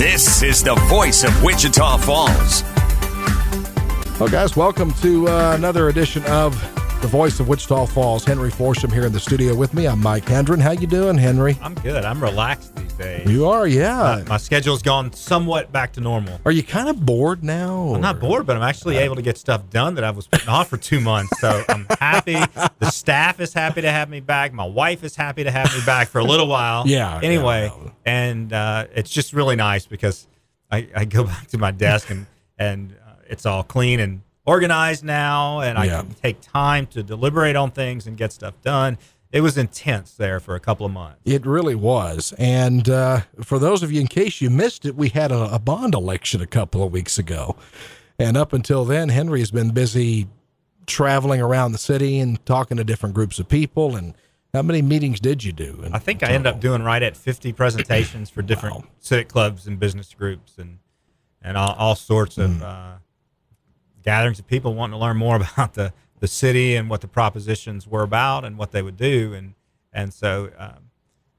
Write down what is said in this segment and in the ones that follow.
This is the voice of Wichita Falls. Well, guys, welcome to another edition of the Voice of Wichita Falls. Henry Florsheim here in the studio with me. I'm Mike Hendren. How you doing, Henry? I'm good. I'm relaxed these days. You are, yeah. My schedule's gone somewhat back to normal. Are you kind of bored now? Or? I'm not bored, but I'm actually able to get stuff done that I was putting off for 2 months. So I'm happy. The staff is happy to have me back. My wife is happy to have me back for a little while. Yeah. Anyway, yeah. And it's just really nice because I go back to my desk and it's all clean and organized now, and I can take time to deliberate on things and get stuff done. It was intense there for a couple of months. It really was. And for those of you, in case you missed it, we had a bond election a couple of weeks ago. And up until then, Henry has been busy traveling around the city and talking to different groups of people. And how many meetings did you do? I think I ended up doing right at 50 presentations for different civic clubs and business groups and all sorts of gatherings of people wanting to learn more about the city and what the propositions were about and what they would do. And so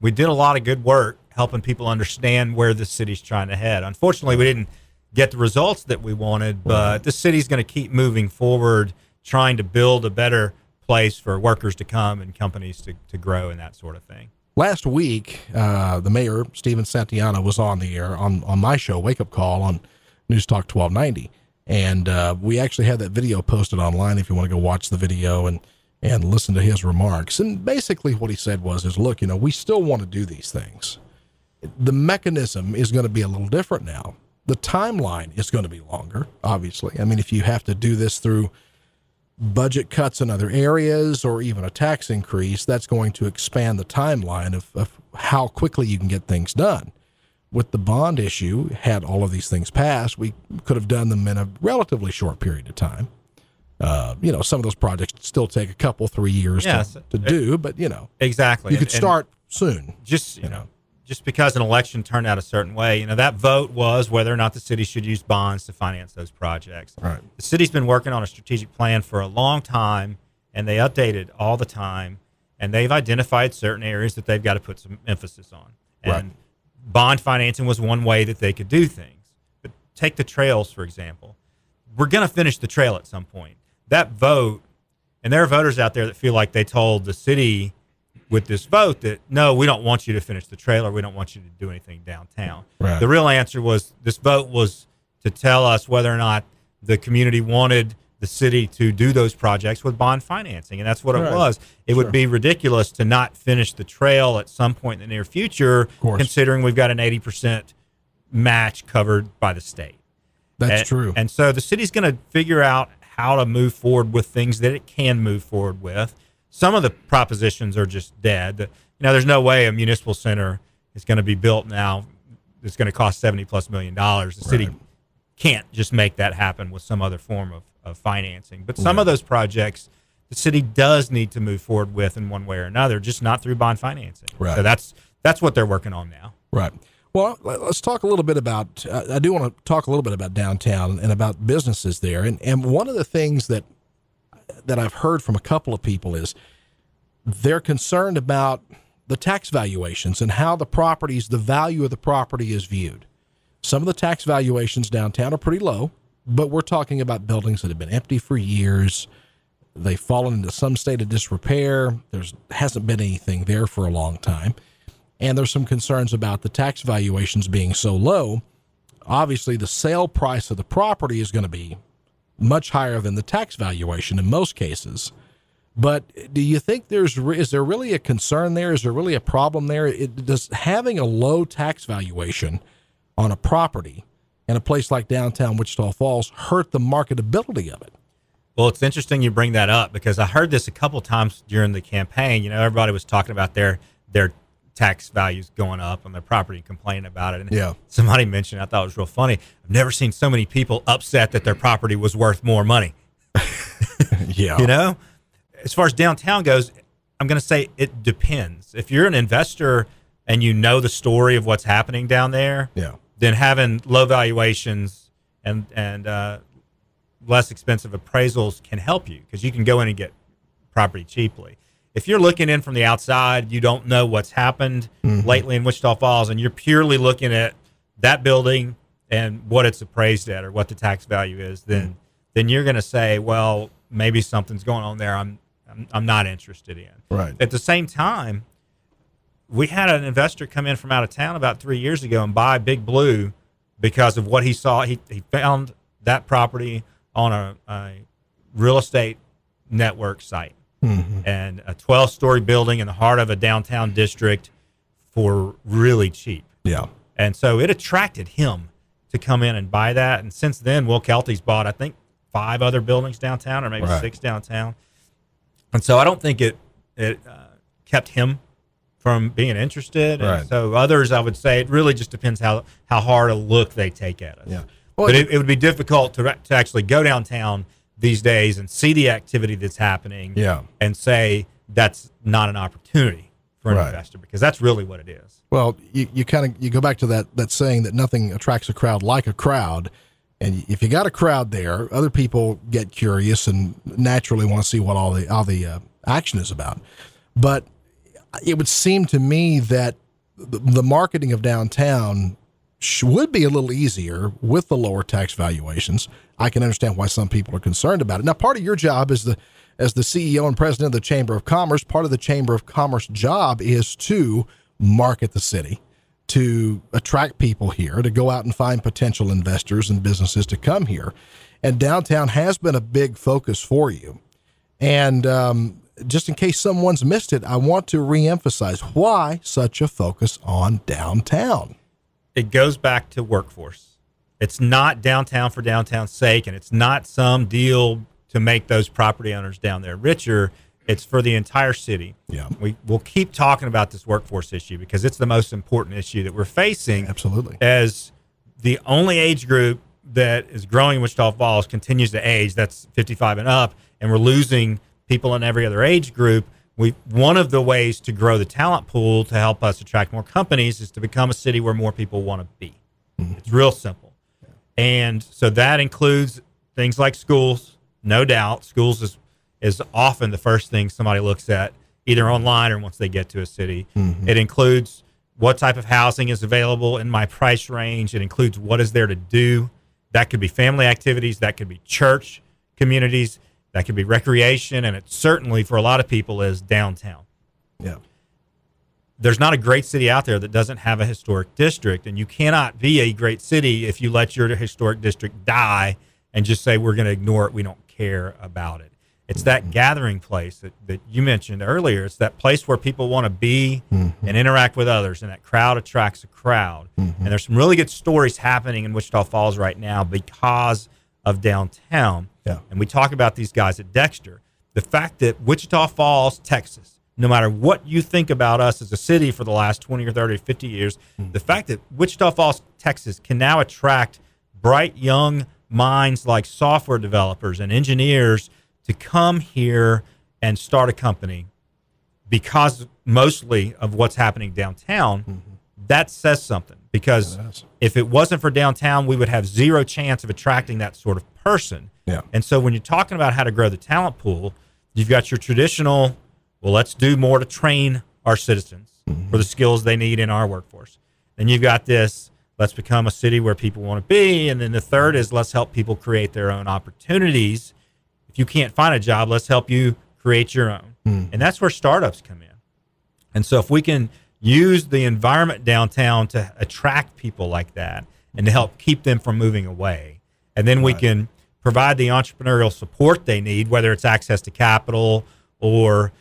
we did a lot of good work helping people understand where the city's trying to head. Unfortunately, we didn't get the results that we wanted, but the city's going to keep moving forward, trying to build a better place for workers to come and companies to grow and that sort of thing. Last week, the mayor, Stephen Santiano, was on the air on my show, Wake Up Call, on NewsTalk 1290. And we actually had that video posted online if you want to go watch the video and listen to his remarks. And basically what he said was, look, we still want to do these things. The mechanism is going to be a little different now. The timeline is going to be longer, obviously. I mean, if you have to do this through budget cuts in other areas or even a tax increase, that's going to expand the timeline of how quickly you can get things done. With the bond issue, had all of these things passed, we could have done them in a relatively short period of time. Some of those projects still take a couple, 3 years to do, but exactly you could start soon. Just because an election turned out a certain way, that vote was whether or not the city should use bonds to finance those projects. Right. The city's been working on a strategic plan for a long time, and they update it all the time, and they've identified certain areas that they've got to put some emphasis on. And bond financing was one way that they could do things. But take the trails, for example. We're going to finish the trail at some point. That vote, and there are voters out there that feel like they told the city with this vote that, no, we don't want you to finish the trail, or we don't want you to do anything downtown. Right. The real answer was this vote was to tell us whether or not the community wanted the city to do those projects with bond financing, and that's what it was. It would be ridiculous to not finish the trail at some point in the near future, considering we've got an 80% match covered by the state. That's true. And so the city's going to figure out how to move forward with things that it can move forward with. Some of the propositions are just dead. There's no way a municipal center is going to be built now. It's going to cost $70+ million. The city can't just make that happen with some other form of financing. But some of those projects the city does need to move forward with in one way or another, just not through bond financing. Right. So that's what they're working on now. Right. Well, let's talk a little bit about, I do want to talk a little bit about downtown and about businesses there. And one of the things that I've heard from a couple of people is they're concerned about the tax valuations and how the value of the property is viewed. Some of the tax valuations downtown are pretty low, but we're talking about buildings that have been empty for years. They've fallen into some state of disrepair. There hasn't been anything there for a long time. And there's some concerns about the tax valuations being so low. Obviously, the sale price of the property is going to be much higher than the tax valuation in most cases. But do you think is there really a concern there? Is there really a problem there? Does having a low tax valuation on a property in a place like downtown Wichita Falls hurt the marketability of it? Well, it's interesting you bring that up because I heard this a couple times during the campaign. Everybody was talking about their tax values going up on their property and complaining about it. And somebody mentioned, I thought it was real funny, I've never seen so many people upset that their property was worth more money. As far as downtown goes, I'm going to say it depends. If you're an investor and you know the story of what's happening down there, then having low valuations and less expensive appraisals can help you because you can go in and get property cheaply. If you're looking in from the outside, you don't know what's happened lately in Wichita Falls, and you're purely looking at that building and what it's appraised at or what the tax value is, then you're going to say, well, maybe something's going on there I'm not interested in. Right. At the same time, we had an investor come in from out of town about 3 years ago and buy Big Blue because of what he saw. He found that property on a real estate network site, and a 12-story building in the heart of a downtown district for really cheap. Yeah. And so it attracted him to come in and buy that. And since then, Will Kelty's bought, I think, 5 other buildings downtown, or maybe 6 downtown. And so I don't think it kept him from being interested. Right. And so others, I would say, it really just depends how hard a look they take at us. Yeah. Well, but it would be difficult to actually go downtown these days and see the activity that's happening, and say that's not an opportunity for an investor, because that's really what it is. Well, you go back to that saying that nothing attracts a crowd like a crowd, and if you got a crowd there, other people get curious and naturally want to see what all the action is about. But it would seem to me that the marketing of downtown would be a little easier with the lower tax valuations. I can understand why some people are concerned about it. Now, part of your job as the CEO and president of the Chamber of Commerce, part of the Chamber of Commerce job is to market the city, to attract people here, to go out and find potential investors and businesses to come here. And downtown has been a big focus for you. And just in case someone's missed it, I want to reemphasize why such a focus on downtown. It goes back to workforce. It's not downtown for downtown's sake, and it's not some deal to make those property owners down there richer. It's for the entire city. Yeah. We'll keep talking about this workforce issue because it's the most important issue that we're facing. Absolutely. As the only age group that is growing in Wichita Falls continues to age, that's 55 and up, and we're losing people in every other age group. One of the ways to grow the talent pool to help us attract more companies is to become a city where more people want to be. It's real simple. And so that includes things like schools, no doubt. Schools is often the first thing somebody looks at, either online or once they get to a city. It includes what type of housing is available in my price range. It includes what is there to do. That could be family activities. That could be church communities. That could be recreation. And it certainly, for a lot of people, is downtown. Yeah. There's not a great city out there that doesn't have a historic district, and you cannot be a great city if you let your historic district die and just say, we're going to ignore it, we don't care about it. It's that gathering place that you mentioned earlier. It's that place where people want to be and interact with others, and that crowd attracts a crowd. And there's some really good stories happening in Wichita Falls right now because of downtown. Yeah. And we talk about these guys at Dexter. The fact that Wichita Falls, Texas, no matter what you think about us as a city for the last 20 or 30 or 50 years, the fact that Wichita Falls, Texas can now attract bright young minds like software developers and engineers to come here and start a company because mostly of what's happening downtown, that says something. Because if it wasn't for downtown, we would have zero chance of attracting that sort of person. Yeah. And so when you're talking about how to grow the talent pool, you've got your traditional, well, let's do more to train our citizens for the skills they need in our workforce. Then you've got this, let's become a city where people want to be. And then the third is, let's help people create their own opportunities. If you can't find a job, let's help you create your own. And that's where startups come in. And so if we can use the environment downtown to attract people like that and to help keep them from moving away, and then we can provide the entrepreneurial support they need, whether it's access to capital or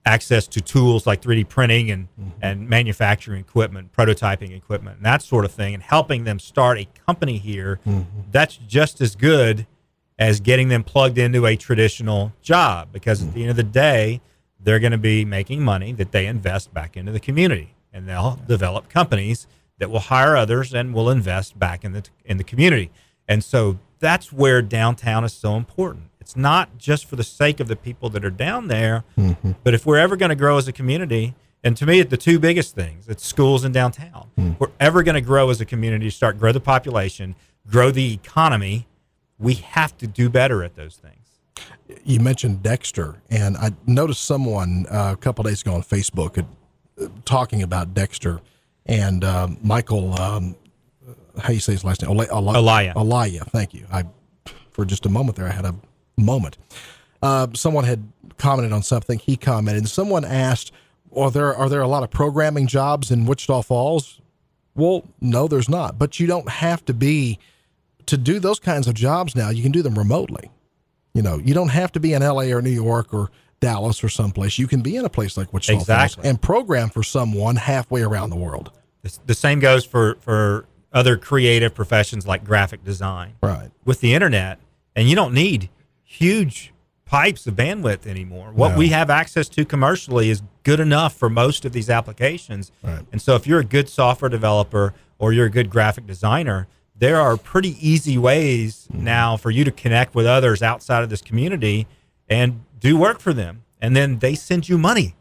access to tools like 3D printing and manufacturing equipment, prototyping equipment, and that sort of thing, and helping them start a company here, that's just as good as getting them plugged into a traditional job, because at the end of the day, they're going to be making money that they invest back into the community, and they'll develop companies that will hire others and will invest back in the community. And so that's where downtown is so important. It's not just for the sake of the people that are down there, but if we're ever going to grow as a community, and to me, the two biggest things, it's schools and downtown. If we're ever going to grow as a community, grow the population, grow the economy, we have to do better at those things. You mentioned Dexter, and I noticed someone a couple of days ago on Facebook talking about Dexter, and Michael how you say his last name? Olaya. Olaya. Thank you. For just a moment there, I had a moment. Someone had commented on something. He commented, and someone asked, are there a lot of programming jobs in Wichita Falls? Well, no, there's not. But you don't have to do those kinds of jobs now. You can do them remotely. You don't have to be in LA or New York or Dallas or someplace. You can be in a place like Wichita Falls and program for someone halfway around the world. The same goes for other creative professions like graphic design. Right. With the internet, and you don't need huge pipes of bandwidth anymore. What we have access to commercially is good enough for most of these applications. Right. And so if you're a good software developer or you're a good graphic designer, there are pretty easy ways now for you to connect with others outside of this community and do work for them. And then they send you money.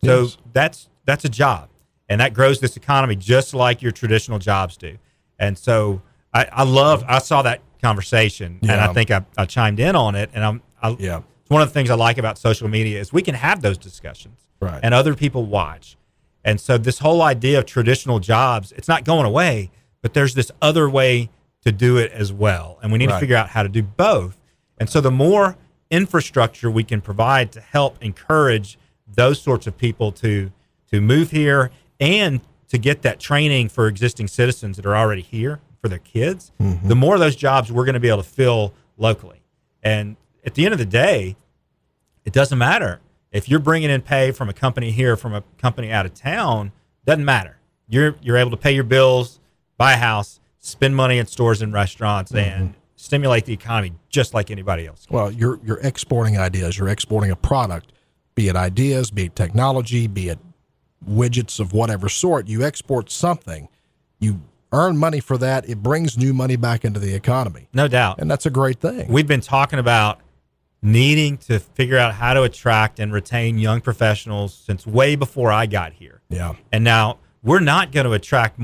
So that's a job. And that grows this economy just like your traditional jobs do. And so I saw that conversation, and I think I chimed in on it. And it's one of the things I like about social media is we can have those discussions, right, and other people watch. And so this whole idea of traditional jobs, it's not going away, but there's this other way to do it as well. And we need to figure out how to do both. And so the more infrastructure we can provide to help encourage those sorts of people to move here and to get that training for existing citizens that are already here for their kids, the more of those jobs we're going to be able to fill locally. And at the end of the day, it doesn't matter if you're bringing in pay from a company here, from a company out of town. Doesn't matter. You're able to pay your bills, buy a house, spend money in stores and restaurants, and stimulate the economy just like anybody else can. Well, you're exporting ideas. You're exporting a product, be it ideas, be it technology, be it widgets of whatever sort. You export something. You earn money for that. It brings new money back into the economy. No doubt. And that's a great thing. We've been talking about needing to figure out how to attract and retain young professionals since way before I got here. Yeah. And now we're not going to attract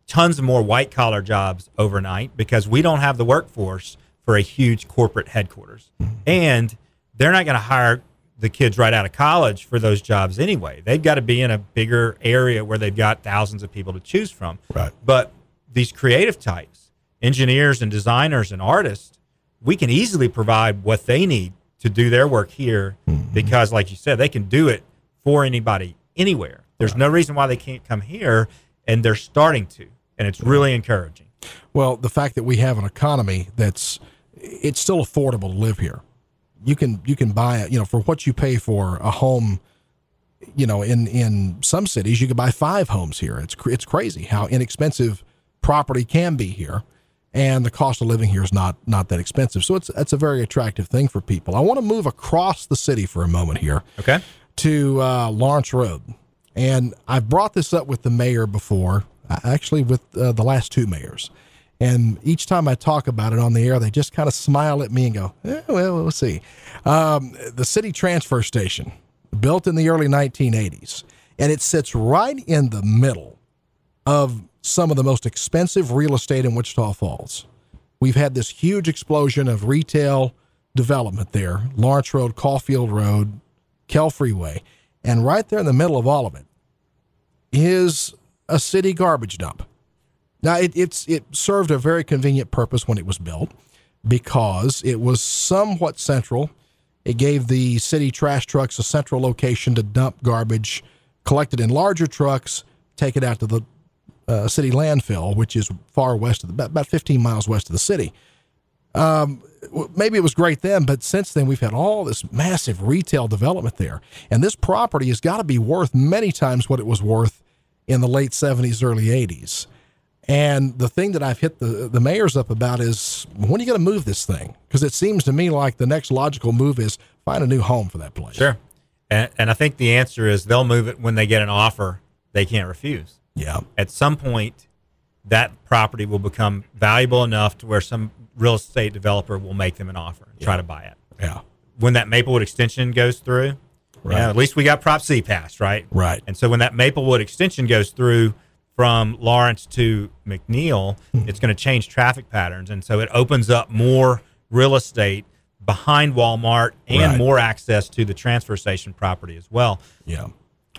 tons of more white collar jobs overnight because we don't have the workforce for a huge corporate headquarters. And they're not going to hire the kids right out of college for those jobs anyway. They've got to be in a bigger area where they've got thousands of people to choose from. Right. But these creative types, engineers and designers and artists, we can easily provide what they need to do their work here because, like you said, they can do it for anybody anywhere. There's no reason why they can't come here, and they're starting to, and it's really encouraging. Well, the fact that we have an economy it's still affordable to live here. You can buy for what you pay for a home, in some cities you could buy 5 homes here. It's crazy how inexpensive property can be here, and the cost of living here is not that expensive. So it's a very attractive thing for people. I want to move across the city for a moment here. Okay. To Lawrence Road. And I've brought this up with the mayor before, actually with the last 2 mayors. And each time I talk about it on the air, they just kind of smile at me and go, well, we'll see. The city transfer station, built in the early 1980s, and it sits right in the middle of some of the most expensive real estate in Wichita Falls. We've had this huge explosion of retail development there, Lawrence Road, Caulfield Road, Kell Freeway, and right there in the middle of all of it is a city garbage dump. Now, it served a very convenient purpose when it was built because it was somewhat central. It gave the city trash trucks a central location to dump garbage collected in larger trucks, take it out to the city landfill, which is far west of about 15 miles west of the city. Maybe it was great then, but since then we've had all this massive retail development there. And this property has got to be worth many times what it was worth in the late 70s, early 80s. And the thing that I've hit the mayors up about is, when are you going to move this thing? Because it seems to me like the next logical move is find a new home for that place. Sure. And I think the answer is they'll move it when they get an offer they can't refuse. Yeah. At some point, that property will become valuable enough to where some real estate developer will make them an offer and try to buy it. Yeah. When that Maplewood extension goes through, at least we got Prop C passed, right? Right. And so when that Maplewood extension goes through from Lawrence to McNeil, it's going to change traffic patterns. And so it opens up more real estate behind Walmart and more access to the transfer station property as well. Yeah.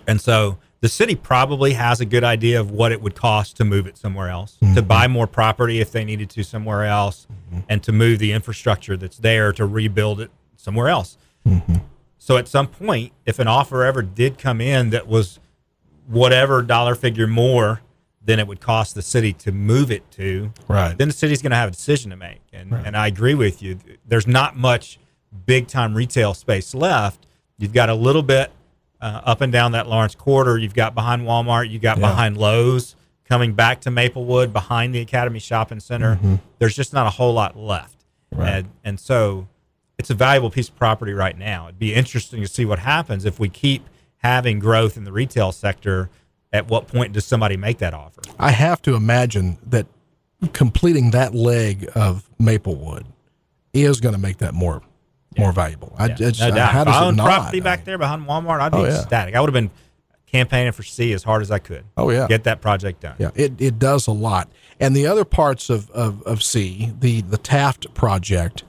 And so the city probably has a good idea of what it would cost to move it somewhere else, to buy more property if they needed to somewhere else, and to move the infrastructure that's there to rebuild it somewhere else. So at some point, if an offer ever did come in that was whatever dollar figure more than it would cost the city to move it to, then the city's going to have a decision to make. And I agree with you. There's not much big-time retail space left. You've got a little bit up and down that Lawrence corridor. You've got behind Walmart. You've got behind Lowe's, coming back to Maplewood, behind the Academy Shopping Center. There's just not a whole lot left. And so it's a valuable piece of property right now. It'd be interesting to see what happens if we keep having growth in the retail sector. At what point does somebody make that offer? I have to imagine that completing that leg of Maplewood is going to make that more valuable. No doubt. If I owned property back there behind Walmart, I'd be ecstatic. I would have been campaigning for C as hard as I could. Get that project done. It does a lot. And the other parts of C, the Taft Project,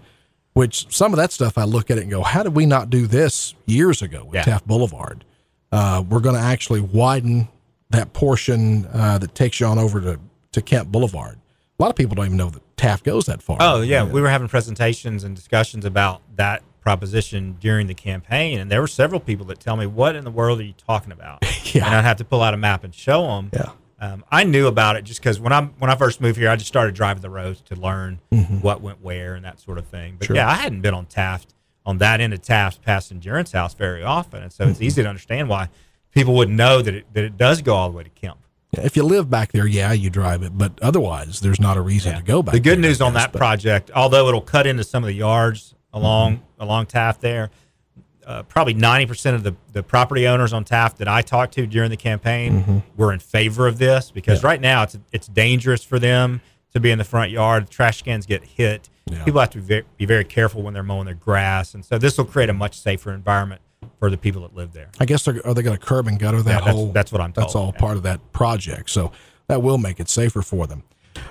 which some of that stuff I look at it and go, how did we not do this years ago with Taft Boulevard? We're going to actually widen that portion that takes you on over to Kent Boulevard. A lot of people don't even know that Taft goes that far. We were having presentations and discussions about that proposition during the campaign, and there were several people that tell me, what in the world are you talking about? And I'd have to pull out a map and show them. I knew about it just because when I first moved here, I just started driving the roads to learn what went where and that sort of thing. But I hadn't been on that end of Taft past Endurance House very often, and so it's easy to understand why people wouldn't know that it does go all the way to Kemp. If you live back there, you drive it, but otherwise there's not a reason to go back. The good news on that project, although it'll cut into some of the yards along Taft there, probably 90% of the property owners on Taft that I talked to during the campaign were in favor of this, because right now it's dangerous for them to be in the front yard. Trash cans get hit. People have to be very careful when they're mowing their grass, and so this will create a much safer environment for the people that live there. I guess are they going to curb and gutter that whole? That's what I'm told. That's all part of that project, so that will make it safer for them.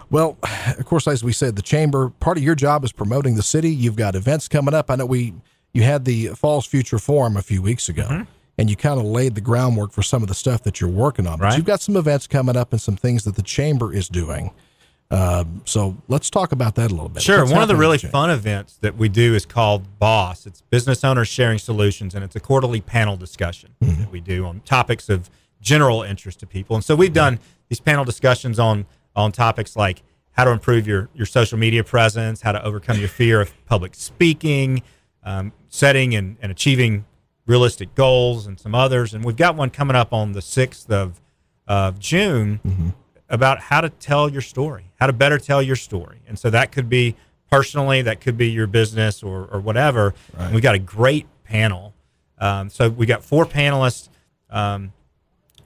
Well, of course, as we said, the chamber, part of your job is promoting the city. You've got events coming up. I know you had the Falls Future Forum a few weeks ago, and you kind of laid the groundwork for some of the stuff that you're working on. But you've got some events coming up and some things that the chamber is doing. So let's talk about that a little bit. Sure. One of the really fun events that we do is called BOSS. It's Business Owners Sharing Solutions, and it's a quarterly panel discussion that we do on topics of general interest to people. And so we've done these panel discussions on topics like how to improve your social media presence, how to overcome your fear of public speaking, setting and achieving realistic goals, and some others. And we've got one coming up on the 6th of June about how to tell your story, how to better tell your story. And so that could be personally, that could be your business or whatever. And we got a great panel. So we got 4 panelists.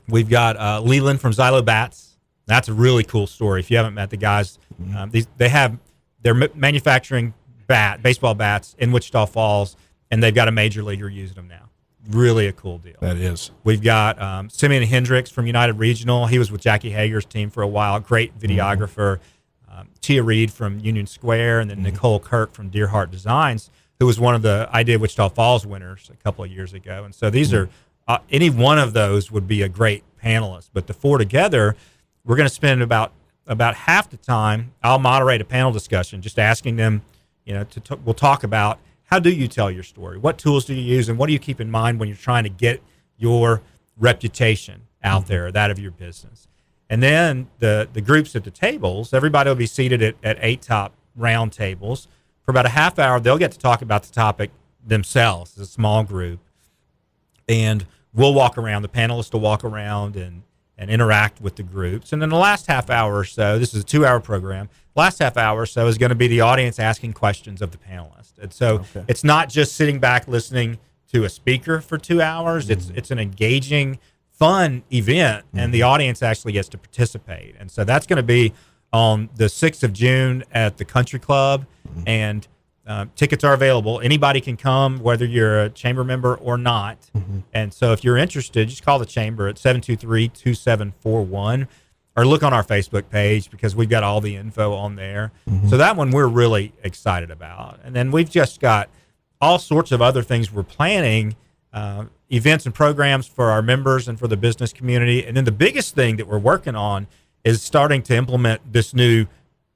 We've got Leland from Xylo Bats. That's a really cool story. If you haven't met the guys, they're manufacturing baseball bats in Wichita Falls, and they've got a major leaguer using them now. Really a cool deal. That is. We've got Simeon Hendricks from United Regional. He was with Jackie Hager's team for a while. Great videographer. Tia Reed from Union Square, and then Nicole Kirk from Deerheart Designs, who was one of the Idea Wichita Falls winners a couple of years ago. And so these are any one of those would be a great panelist. But the 4 together, we're going to spend about half the time. I'll moderate a panel discussion, just asking them, we'll talk about, how do you tell your story? What tools do you use, and what do you keep in mind when you're trying to get your reputation out there, that of your business? And then the groups at the tables, everybody will be seated at 8 top round tables. For about a half hour, they'll get to talk about the topic themselves as a small group. And we'll walk around, the panelists will walk around and interact with the groups. And then the last half hour or so, this is a 2-hour program, last half hour or so is going to be the audience asking questions of the panelists. And so it's not just sitting back listening to a speaker for 2 hours. It's an engaging, fun event, and the audience actually gets to participate. And so that's going to be on the 6th of June at the Country Club, and tickets are available. Anybody can come, whether you're a chamber member or not. And so if you're interested, just call the chamber at 723-2741 or look on our Facebook page, because we've got all the info on there. So that one we're really excited about. And then we've just got all sorts of other things we're planning events and programs for our members and for the business community. And then the biggest thing that we're working on is starting to implement this new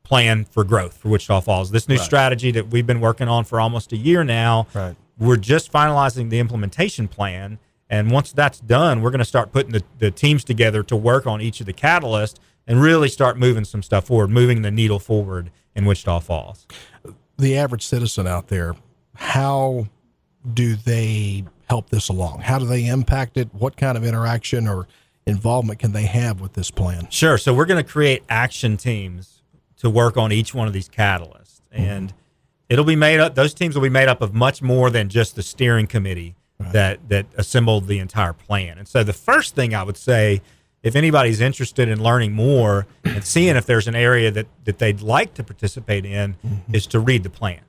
plan for growth for Wichita Falls, this new strategy that we've been working on for almost a year now. Right. We're just finalizing the implementation plan. And once that's done, we're going to start putting the teams together to work on each of the catalysts and really start moving some stuff forward, moving the needle forward in Wichita Falls. The average citizen out there, how do they help this along? How do they impact it? What kind of interaction or involvement can they have with this plan? Sure. So we're going to create action teams to work on each one of these catalysts. And it'll be made up, those teams will be made up of much more than just the steering committee that assembled the entire plan. And so the first thing I would say, if anybody's interested in learning more and seeing if there's an area that they'd like to participate in, is to read the plan.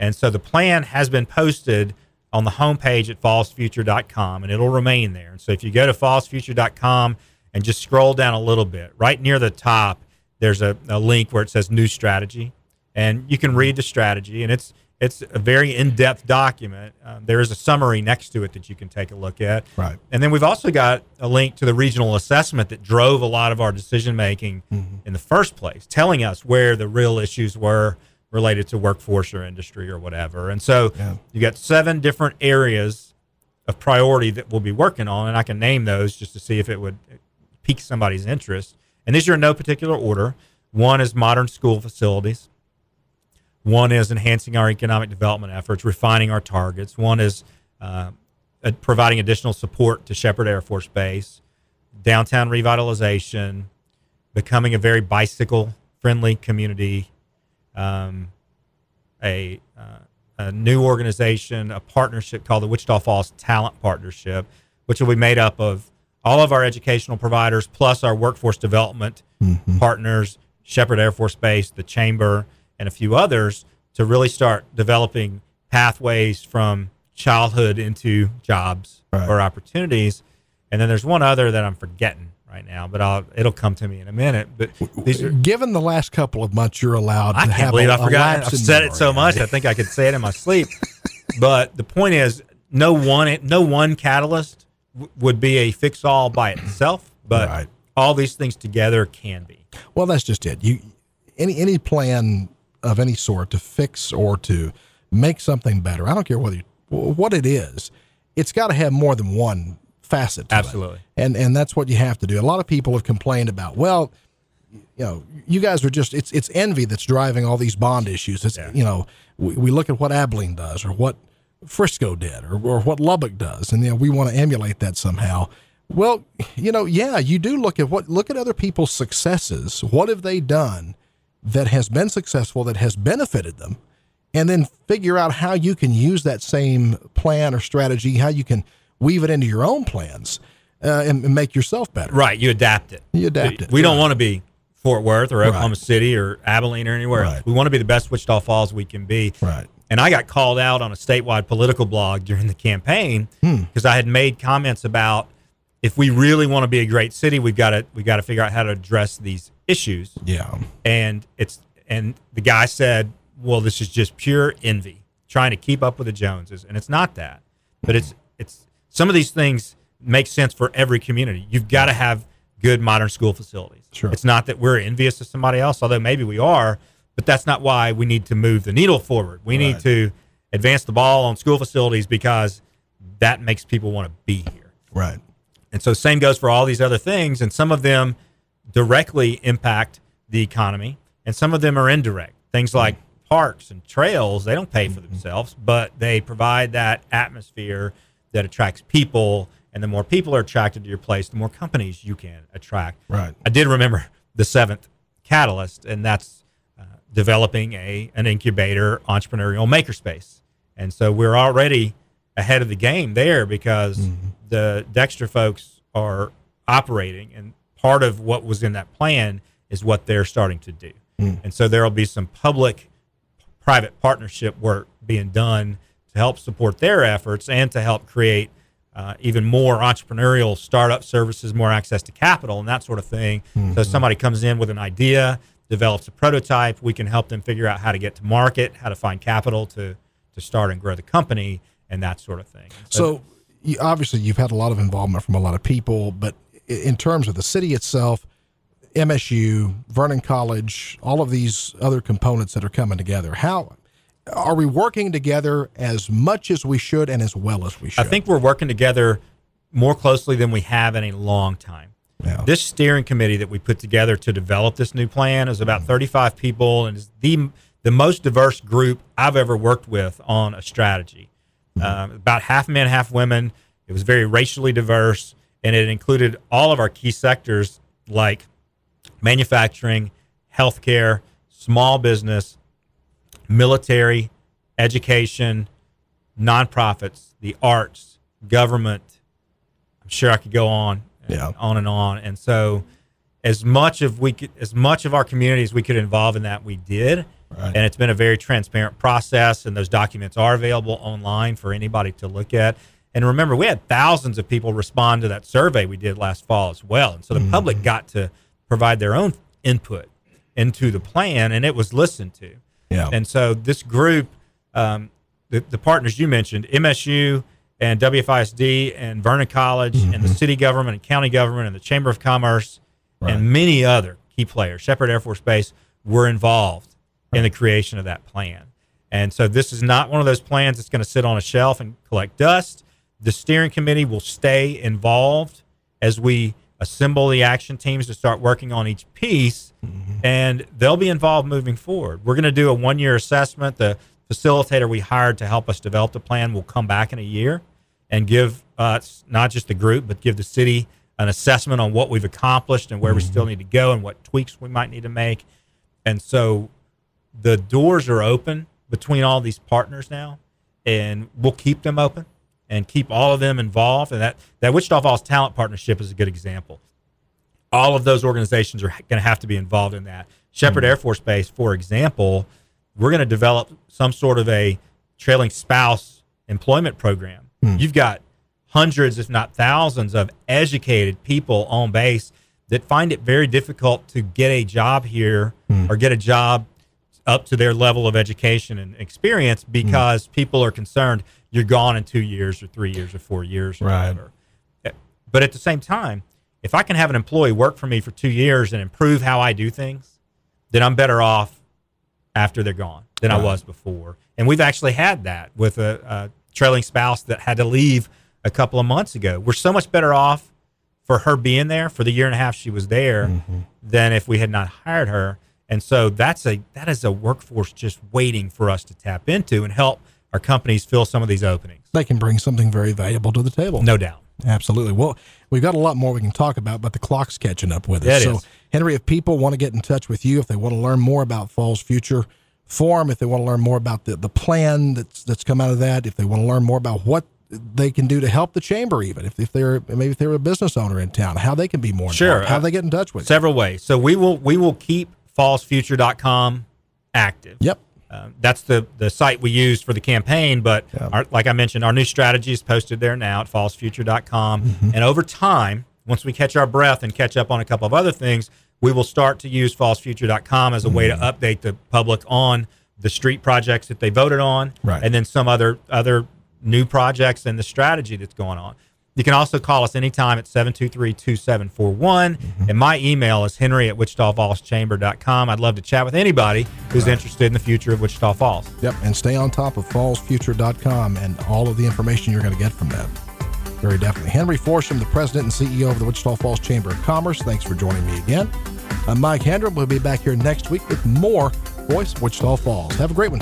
And so the plan has been posted on the homepage at fallsfuture.com, and it'll remain there. And so if you go to fallsfuture.com and just scroll down a little bit, right near the top, there's a link where it says New Strategy, and you can read the strategy, and it's a very in-depth document. There is a summary next to it that you can take a look at. Right. And then we've also got a link to the regional assessment that drove a lot of our decision-making in the first place, telling us where the real issues were related to workforce or industry or whatever. And so you got 7 different areas of priority that we'll be working on, and I can name those just to see if it would pique somebody's interest. And these are in no particular order. One is modern school facilities. One is enhancing our economic development efforts, refining our targets. One is providing additional support to Sheppard Air Force Base, downtown revitalization, becoming a very bicycle-friendly community, a new organization, a partnership called the Wichita Falls Talent Partnership, which will be made up of all of our educational providers plus our workforce development partners, Sheppard Air Force Base, the Chamber, and a few others, to really start developing pathways from childhood into jobs or opportunities. And then there's one other that I'm forgetting right now, but it'll come to me in a minute. But these are, given the last couple of months, you're allowed to have. I can't believe I forgot. I've said it so much, I think I could say it in my sleep. But the point is, no one catalyst would be a fix-all by itself, but all these things together can be. Well, that's just it. Any plan of any sort to fix or to make something better, I don't care what it is, it's got to have more than one facet to Absolutely. it. And that's what you have to do. A lot of people have complained about, well, you guys are just, it's envy that's driving all these bond issues. It's, we look at what Abilene does or what Frisco did or what Lubbock does, and we want to emulate that somehow. Well, you do look at other people's successes. What have they done that has been successful, that has benefited them, and then figure out how you can use that same plan or strategy, how you can weave it into your own plans and make yourself better. Right. You adapt it. We don't want to be Fort Worth or Oklahoma City or Abilene or anywhere else. We want to be the best Wichita Falls we can be. Right. And I got called out on a statewide political blog during the campaign because I had made comments about, if we really want to be a great city, we've got to figure out how to address these issues. Yeah. And the guy said, well, this is just pure envy, trying to keep up with the Joneses. And it's not that. But it's some of these things make sense for every community. You've got to have good modern school facilities. Sure. It's not that we're envious of somebody else, although maybe we are, but that's not why we need to move the needle forward. We need to advance the ball on school facilities because that makes people want to be here. Right. And so same goes for all these other things, and some of them directly impact the economy, and some of them are indirect. Things like parks and trails, they don't pay for themselves, but they provide that atmosphere that attracts people, and the more people are attracted to your place, the more companies you can attract. Right. I did remember the 7th catalyst, and that's developing an incubator entrepreneurial makerspace. And so we're already ahead of the game there because the Dexter folks are operating, and part of what was in that plan is what they're starting to do. And so there will be some public-private partnership work being done to help support their efforts and to help create even more entrepreneurial startup services, more access to capital and that sort of thing. So somebody comes in with an idea, develops a prototype, we can help them figure out how to get to market, how to find capital to start and grow the company, and that sort of thing. So obviously you've had a lot of involvement from a lot of people, but in terms of the city itself, MSU, Vernon College, all of these other components that are coming together, how are we working together as much as we should and as well as we should? I think we're working together more closely than we have in a long time. Yeah. This steering committee that we put together to develop this new plan is about 35 people and is the most diverse group I've ever worked with on a strategy. About half men, half women. It was very racially diverse, and it included all of our key sectors like manufacturing, healthcare, small business, military, education, nonprofits, the arts, government. I'm sure I could go on. Yeah. On and on. And so as much of our community as we could involve in that, we did. Right. And it's been a very transparent process, and those documents are available online for anybody to look at. And remember, we had thousands of people respond to that survey we did last fall as well. And so the public got to provide their own input into the plan, and it was listened to. Yeah. And so this group, the partners you mentioned, MSU and WFISD and Vernon College and the city government and county government and the Chamber of Commerce and many other key players, Sheppard Air Force Base, were involved in the creation of that plan. And so this is not one of those plans that's going to sit on a shelf and collect dust. The steering committee will stay involved as we assemble the action teams to start working on each piece, and they'll be involved moving forward. We're going to do a one-year assessment. The facilitator we hired to help us develop the plan will come back in a year and give us, not just the group, but give the city an assessment on what we've accomplished and where we still need to go and what tweaks we might need to make. And so the doors are open between all these partners now, and we'll keep them open and keep all of them involved. And that Wichita Falls Talent Partnership is a good example. All of those organizations are going to have to be involved in that. Sheppard Air Force Base, for example, we're going to develop some sort of a trailing spouse employment program. You've got hundreds, if not thousands, of educated people on base that find it very difficult to get a job here or get a job up to their level of education and experience because people are concerned you're gone in 2 years or 3 years or 4 years or whatever. But at the same time, if I can have an employee work for me for 2 years and improve how I do things, then I'm better off after they're gone than I was before. And we've actually had that with a trailing spouse that had to leave a couple of months ago. We're so much better off for her being there for the year and a half she was there than if we had not hired her. And so that is a workforce just waiting for us to tap into and help our companies fill some of these openings. They can bring something very valuable to the table. No doubt. Absolutely. Well, we've got a lot more we can talk about, but the clock's catching up with us. So, Henry, if people want to get in touch with you, if they want to learn more about Falls Future Forum, if they want to learn more about the plan that's come out of that, if they want to learn more about what they can do to help the chamber, even if they're a business owner in town, how they can be more involved, how they get in touch with you. Several ways. So we will keep fallsfuture.com active. Yep. That's the site we used for the campaign, but like I mentioned, our new strategy is posted there now at fallsfuture.com. And over time, once we catch our breath and catch up on a couple of other things, we will start to use fallsfuture.com as a way to update the public on the street projects that they voted on, and then some other new projects and the strategy that's going on. You can also call us anytime at 723-2741. And my email is henry@wichitafallschamber.com. I'd love to chat with anybody who's interested in the future of Wichita Falls. Yep, and stay on top of fallsfuture.com and all of the information you're going to get from that. Very definitely. Henry Florsheim, the president and CEO of the Wichita Falls Chamber of Commerce. Thanks for joining me again. I'm Mike Hendren. We'll be back here next week with more Voice of Wichita Falls. Have a great one.